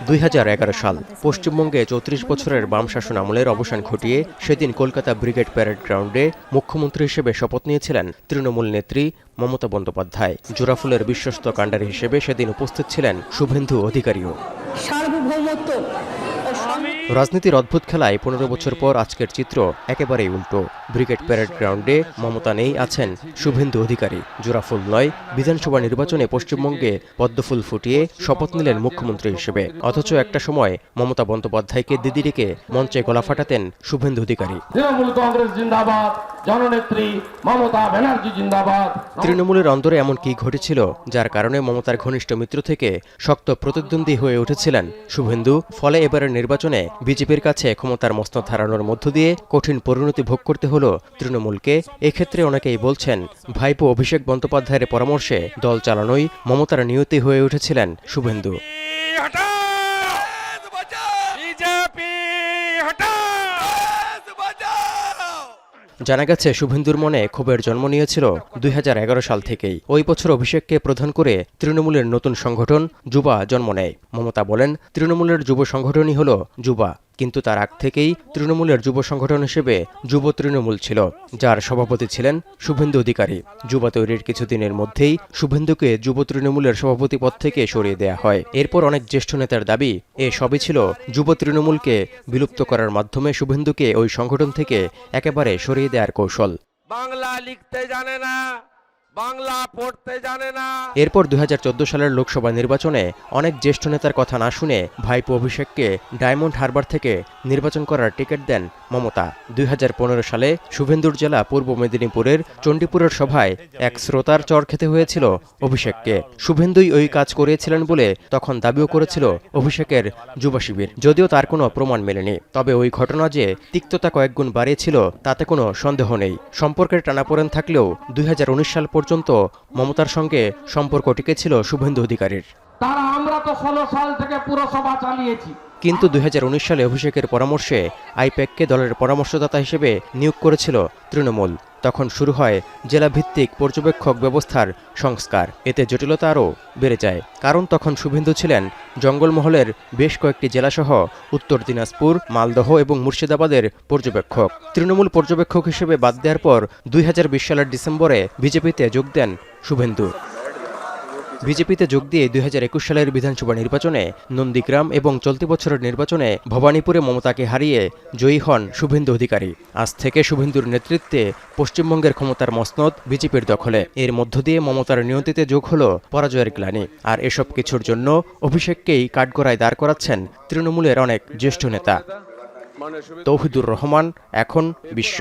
2011 সাল পশ্চিমবঙ্গে 34 বছরের বাম শাসন আমলের অবসান ঘটিয়ে সেদিন কলকাতা ব্রিগেড প্যারেড গ্রাউন্ডে মুখ্যমন্ত্রী হিসেবে শপথ নিয়েছিলেন তৃণমূল নেত্রী মমতা বন্দ্যোপাধ্যায়। জোড়াফুলের বিশ্বস্ত কাণ্ডারি হিসেবে সেদিন উপস্থিত ছিলেন শুভেন্দু অধিকারীও। রাজনীতির অদ্ভুত খেলায় 15 বছর পর আজকের চিত্র একেবারেই উল্টো। ব্রিগেড প্যারেড গ্রাউন্ডে মমতা নেই, আছেন শুভেন্দু অধিকারী। জোড়াফুল নয়, বিধানসভা নির্বাচনে পশ্চিমবঙ্গে পদ্মফুল ফুটিয়ে শপথ নিলেন মুখ্যমন্ত্রী হিসেবে। অথচ একটা সময় মমতা বন্দ্যোপাধ্যায়কে দিদি ডেকে মঞ্চে গলা ফাটাতেন শুভেন্দু অধিকারী। তৃণমূল কংগ্রেস জিন্দাবাদ, জননেত্রী মমতা ব্যানার্জি জিন্দাবাদ। তৃণমূলের অন্দরে এমন কি ঘটেছিল যার কারণে মমতার ঘনিষ্ঠ মিত্র থেকে শক্ত প্রতিদ্বন্দ্বী হয়ে উঠেছিলেন শুভেন্দু? ফলে এবারের নির্বাচনে বিজেপির কাছে ক্ষমতার মসনদ হারানোর মধ্য দিয়ে কঠিন পরিণতি ভোগ করতে হলো তৃণমূলকে। এক্ষেত্রে অনেকেই বলছেন, ভাইপো অভিষেক বন্দ্যোপাধ্যায়ের পরামর্শে দল চালানোই মমতার নিয়তি হয়ে উঠেছিলেন শুভেন্দু। জানা গেছে, শুভেন্দুর মনে ক্ষোভের জন্ম নিয়েছিল 2011 সাল থেকেই। ওই বছর অভিষেককে প্রধান করে তৃণমূলের নতুন সংগঠন যুবা জন্ম নেয়। মমতা বলেন, তৃণমূলের যুব সংগঠনই হল যুবা। কিন্তু তার আগ থেকেই তৃণমূলের যুব সংগঠন হিসেবে যুব তৃণমূল ছিল, যার সভাপতি ছিলেন শুভেন্দু অধিকারী। যুবা তৈরির কিছুদিনের মধ্যেই শুভেন্দুকে যুব তৃণমূলের সভাপতি পদ থেকে সরিয়ে দেওয়া হয়। এরপর অনেক জ্যেষ্ঠ নেতার দাবি, এ সবই ছিল যুব তৃণমূলকে বিলুপ্ত করার মাধ্যমে শুভেন্দুকে ওই সংগঠন থেকে একেবারে সরিয়ে দেওয়ার কৌশল। বাংলা লিখতে জানে না, বাংলা পড়তে জানে না। এরপর 2014 সালের লোকসভা নির্বাচনে অনেক জ্যেষ্ঠ নেতার কথা না শুনে ভাইপো অভিষেককে ডায়মন্ড হারবার থেকে নির্বাচন করার টিকিট দেন মমতা। 2015 সালে শুভেন্দুর জেলা পূর্ব মেদিনীপুরের চণ্ডীপুরের সভায় এক শ্রোতার চর খেতে হয়েছিল অভিষেককে। শুভেন্দুই ওই কাজ করিয়েছিলেন বলে তখন দাবিও করেছিল অভিষেকের যুবা শিবির, যদিও তার কোনো প্রমাণ মেলেনি। তবে ওই ঘটনা যে তিক্ততা কয়েকগুণ বাড়িয়েছিল তাতে কোনো সন্দেহ নেই। সম্পর্কের টানাপোড়েন থাকলেও 2019 সাল পর্যন্ত মমতার সঙ্গে সম্পর্ক টিকেছিল শুভেন্দু অধিকারীর। তারা আমরা তো 16 সাল থেকে পুরসভা চালিয়েছি। কিন্তু 2019 সালে অভিষেকের পরামর্শে আইপ্যাককে দলের পরামর্শদাতা হিসেবে নিয়োগ করেছিল তৃণমূল। তখন শুরু হয় জেলাভিত্তিক পর্যবেক্ষক ব্যবস্থার সংস্কার। এতে জটিলতা আরও বেড়ে যায়, কারণ তখন শুভেন্দু ছিলেন জঙ্গলমহলের বেশ কয়েকটি জেলাসহ উত্তর দিনাজপুর, মালদহ এবং মুর্শিদাবাদের পর্যবেক্ষক। তৃণমূল পর্যবেক্ষক হিসেবে বাদ দেওয়ার পর 2020 সালের ডিসেম্বরে বিজেপিতে যোগ দেন শুভেন্দু। বিজেপিতে যোগ দিয়ে 2021 সালের বিধানসভা নির্বাচনে নন্দীগ্রাম এবং চলতি বছরের নির্বাচনে ভবানীপুরে মমতাকে হারিয়ে জয়ী হন শুভেন্দু অধিকারী। আজ থেকে শুভেন্দুর নেতৃত্বে পশ্চিমবঙ্গের ক্ষমতার মসনদ বিজেপির দখলে। এর মধ্য দিয়ে মমতার নিয়তিতে যোগ হল পরাজয়ের গ্লানি। আর এসব কিছুর জন্য অভিষেককেই কাঠগড়ায় দাঁড় করাচ্ছেন তৃণমূলের অনেক জ্যেষ্ঠ নেতা। তৌহিদুর রহমান, এখন বিশ্ব।